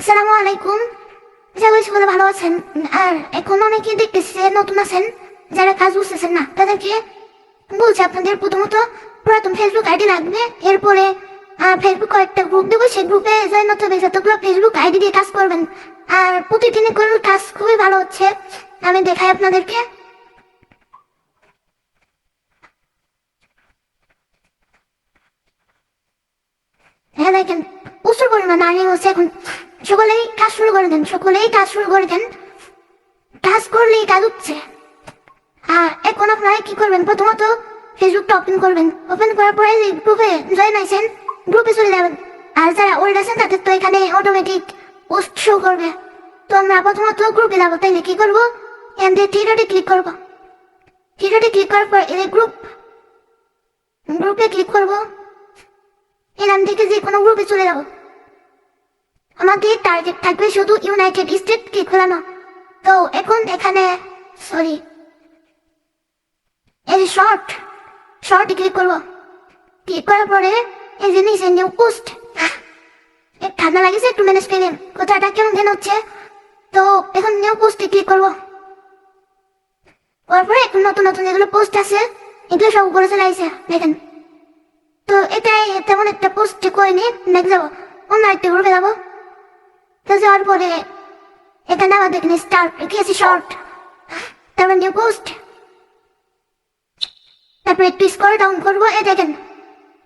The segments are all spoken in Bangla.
আসসালামু আলাইকুম। আশা করি সকলে ভালো আছেন। আর এখন অনেকে দেখতেছি যে নতুন আছেন, যারা কাজ বুঝতেছেন না, তাদেরকে বলছি আপনাদের প্রথমত পুরাতন ফেসবুক আইডি লাগবে। এরপরে ফেসবুক কয়েকটা গ্রুপ দেবো, সেই গ্রুপে জয়েন হতে হবে। যতগুলো ফেসবুক আইডি দিয়ে কাজ করবেন, আর প্রতিদিন করে কাজ খুবই ভালো হচ্ছে। আমি দেখাই আপনাদেরকে। হ্যাঁ দেখেন, প্রচুর পরিমাণ আর্নিং হচ্ছে এখন। সকলেই কাজ শুরু করে দেন, সকলেই কাজ শুরু করে দেন। কাজ করলেই কাজ হচ্ছে। আর এখন আপনারা কি করবেন, প্রথমত ফেসবুকটা ওপেন করবেন। ওপেন করার পরে গ্রুপে জয়েন আছেন, গ্রুপে চলে যাবেন। আর যারা ওল্ড আছেন তাদের তো এখানে অটোমেটিক পোস্ট শো করবে। তো আমরা প্রথমত গ্রুপে যাবো, তাইলে কি করবো, এখান থেকে থ্রিডটে ক্লিক করবো। থ্রিডটে ক্লিক করার পর এই গ্রুপে ক্লিক করবো। এখান থেকে যে কোনো গ্রুপে চলে যাবো। আমাদের টার্গেট থাকবে শুধু ইউনাইটেড স্টেট কে খোলানো। তো এখন এখানে সরি এই শর্টে ক্লিক করবো। ক্লিক করার পরে এই যে নিচে নিউ পোস্ট, ঠান্ডা লাগেছে একটু ম্যানেজ করে নিন, কথাটা কেমন যেন হচ্ছে। তো এখন নিউ পোস্টে ক্লিক করবো। তারপরে এখন নতুন নতুন যেগুলো পোস্ট আছে এগুলো সব উপরে চলে আসছে দেখেন। তো এটাই তেমন একটা পোস্ট করে নিয়ে নেক্সট যাবো, অন্য একটা গ্রুপে যাবো। তো যাওয়ার পরে এখানে আবার দেখেন স্টার্ট কি আছে শর্ট, তারপর নিউ পোস্ট, তারপর একটু স্ক্রল ডাউন করবো। এই দেখেন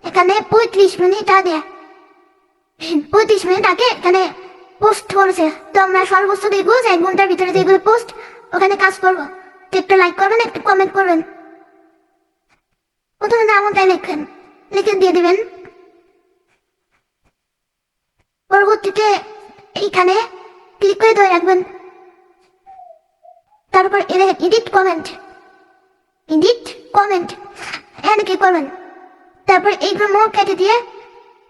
এখানে 35 মিনিট আগে 35 মিনিট আগে এখানে পোস্ট করেছে। তো আমরা সর্বোচ্চ দেখবো যে 1 ঘন্টার ভিতরে যেগুলো পোস্ট ওখানে কাজ করবো। তো একটু লাইক করবেন, একটু কমেন্ট করবেন। প্রথমে নামটাই লিখে দিয়ে দিবেন। পরবর্তীতে এইখানে ক্লিক করে ধরে রাখবেন। তারপর এডিট কমেন্ট এখানে ক্লিক করবেন। তারপর এইগুলো মোট কেটে দিয়ে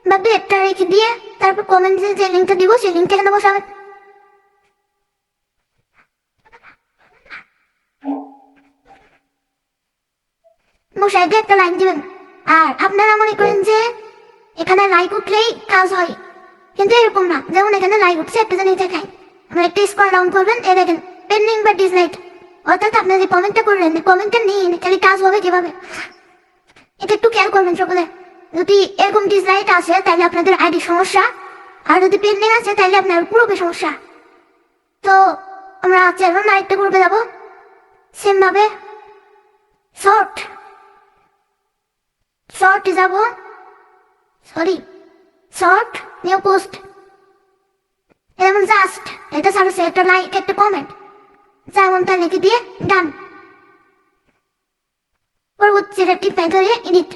বা একটা রেখে দিয়ে তারপর কমেন্টে যে লিঙ্কটা দিব সেই লিঙ্কটা এখানে বসাবেন। বসাই দিয়ে একটা লাইক দিবেন। আর আপনারা মনে করেন যে এখানে লাইক উঠলেই কাজ হয়, কিন্তু এরকম না। যেমন এখানে লাইক উঠছে একটা জিনিস দেখায়, আমরা একটা স্ক্রল ডাউন করবেন। এই দেখেন পেন্ডিং বা ডিসলাইক, অর্থাৎ আপনারা যে কমেন্টটা করলেন কমেন্টটা নিয়ে খালি কাজ হবে কিভাবে, এটা একটু খেয়াল করবেন সকলে। যদি এরকম ডিসলাইক আসে তাহলে আপনাদের আইডি সমস্যা, আর যদি পেন্ডিং আছে তাহলে আপনার গ্রুপে সমস্যা। তো আমরা চলুন আরেকটা গ্রুপে যাবো। সেম ভাবে শর্টে যাবো, শর্ট নিউ পোস্ট, যেমন জাস্ট এটা সার্ভিস একটা লাইক একটা কমেন্ট যেমন তা লিখে দিয়ে ডান। পরবর্তী টিপ ধরে এডিট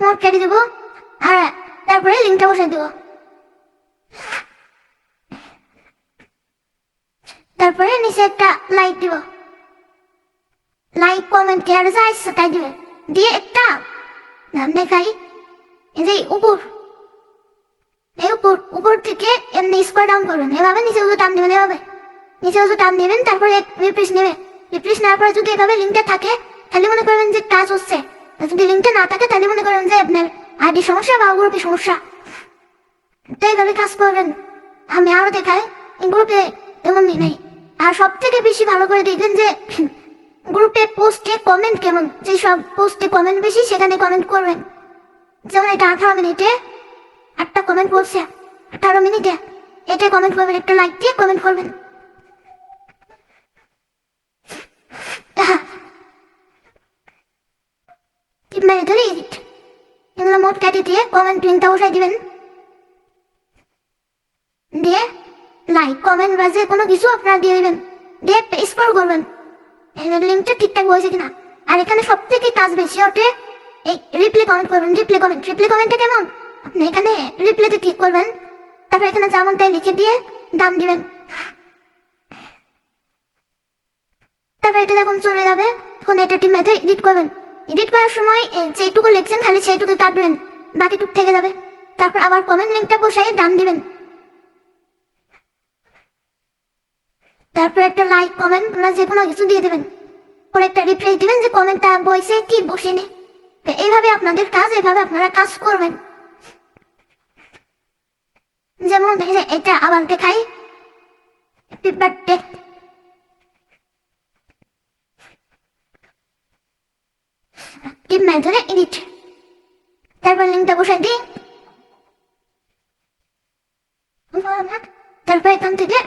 মোট কেটে দেবো। আর তারপরে লিঙ্কটা বসাই দেবো। তারপরে নিচে একটা লাইক দিব, লাইক কমেন্ট কে আর যা ইচ্ছা তাই দিবে। দিয়ে একটা নাম দেখাই, এই যে উপর থেকে এমনি স্ক্রল ডাউন করবেন। এভাবে নিচে টান দেবেন, এভাবে নিচে টান দেবেন। তারপরে রিফ্রেশ নেওয়ার পরে যদি এভাবে লিঙ্কটা থাকে তাহলে মনে করবেন যে কাজ হচ্ছে। যদি লিঙ্কটা না থাকে তাহলে মনে করবেন যে আপনার আইডি সমস্যা বা গ্রুপে সমস্যা। তো এইভাবে কাজ করবেন। আমি আরো দেখাই গ্রুপে এমন নেই। আর সব থেকে বেশি ভালো করে দেখবেন যে গ্রুপে পোস্টে কমেন্ট কেমন, যেসব পোস্টে কমেন্ট বেশি সেখানে কমেন্ট করবেন। যেমন এটা 18 মিনিটে 8টা কমেন্ট বলছে, 18 মিনিটে এটা কমেন্ট করবেন, একটা লাইক দিয়ে কমেন্ট করবেন। এগুলো মোট কেটে দিয়ে কমেন্ট লিঙ্কটা বসাই দিবেন। দিয়ে লাইক কমেন্ট বা যে কোনো কিছু আপনারা দিয়ে দিবেন। দিয়ে স্ক্রল করবেন লিঙ্কটা ঠিকঠাক বসে কিনা। আর এখানে সব থেকে কাজ বেশি ওঠে এই রিপ্লে কমেন্ট করবেন। রিপ্লে কমেন্টটা কেমন, আপনি এখানে রিপ্লেতে ক্লিক করবেন। তারপর এখানে যেমন তাই লিখে দিয়ে দাম দিবেন। তারপর এটা যখন চলে যাবে তখন এটা টিম মেথড এডিট করবেন। এডিট করার সময় যেটুকু লিখছেন খালি সেইটুকু কাটবেন, বাকিটুক থেকে যাবে। তারপর আবার কমেন্ট লিঙ্কটা বসাই দাম দিবেন। তারপর একটা লাইক কমেন্ট বা যে কোনো কিছু দিয়ে দেবেন। পরে একটা রিপ্লাই দিবেন যে কমেন্টটা বসে কি বসেনি। এইভাবে আপনাদের কাজ, এইভাবে আপনারা কাজ করবেন। যেমন এটা আবার দেখাই, হ্যাপি বার্থডে। টিপ মেথডে এডিট, তারপর লিঙ্কটা বসাই দিই। তারপর এখান থেকে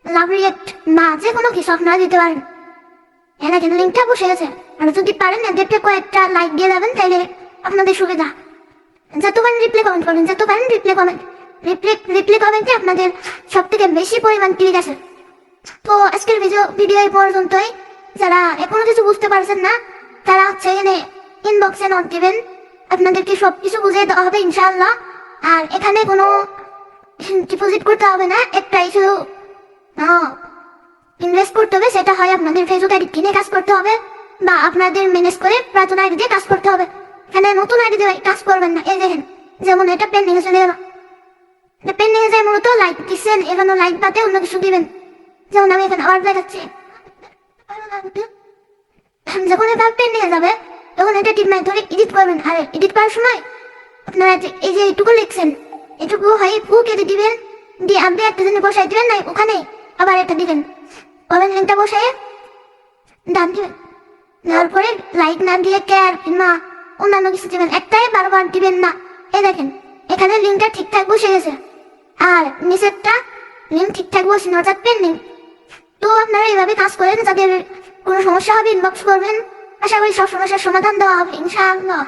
লাভ রিয়েক্ট বা যে কোনো কিছু আপনারা দিতে পারেন। এখানে কিন্তু লিঙ্কটা বসে গেছে, আর যদি পারেন এদেরকে কয়েকটা লাইক দিয়ে যাবেন, তাইলে আপনাদের সুবিধা। যত পারেন রিপ্লে কমেন্ট করবেন, যত পারেন রিপ্লে কমেন্ট, রিপ্লে কমেন্টে আপনাদের সব থেকে বেশি পরিমাণ ক্লিক আছে। তো আজকের ভিডিও এই পর্যন্তই। যারা এখনো কিছু বুঝতে পারছেন না, তারা হচ্ছে এখানে ইনবক্সে নোট দিবেন, আপনাদেরকে সবকিছু বুঝিয়ে দেওয়া হবে ইনশাআল্লাহ। আর এখানে কোনো ডিপোজিট করতে হবে না, একটাই শুধু ইনভেস্ট করতে হবে। সেটা হয় আপনাদের ফেসবুক আইডি কিনে কাজ করতে হবে, বা আপনাদের ম্যানেজ করে প্রার্থনা আইডি দিয়ে কাজ করতে হবে। এখানে নতুন আইডি দিয়ে কাজ করবেন না। এই দেখেন, যেমন এটা পেন্ডিং চলে গেল, পেন্ডিং এ যায় মূলত লাইক দিচ্ছেন, এখানে লাইক বাদে অন্য কিছু দিবেন। যেমন আমি এখানে আবার দেখাচ্ছি, যখন এটা পেন্ডিং এ যাবে তখন এটা টিপ ধরে এডিট করবেন। আর এডিট করার সময় আপনারা এই যে এইটুকু লিখছেন, এটুকু হয় ফু কেটে দিবেন, দিয়ে আপনি একটা জিনিস বসাই দিবেন, না ওখানে আবার এটা দিবেন, ওখানে লিঙ্কটা বসাই ডান দিবেন। তারপরে লাইক না দিয়ে কেয়ার কিংবা অন্যান্য কিছু দিবেন, একটাই বারবার দিবেন না। এই দেখেন এখানে লিঙ্কটা ঠিকঠাক বসে গেছে, আর নিচেরটা লিঙ্ক ঠিকঠাক বসে না, অর্থাৎ পেন্ডিং। তো আপনারা এইভাবে কাজ করেন, যাদের কোনো সমস্যা হবে ইনবক্স করবেন, আশা করি সব সমস্যার সমাধান দেওয়া হবে ইনশাআল্লাহ।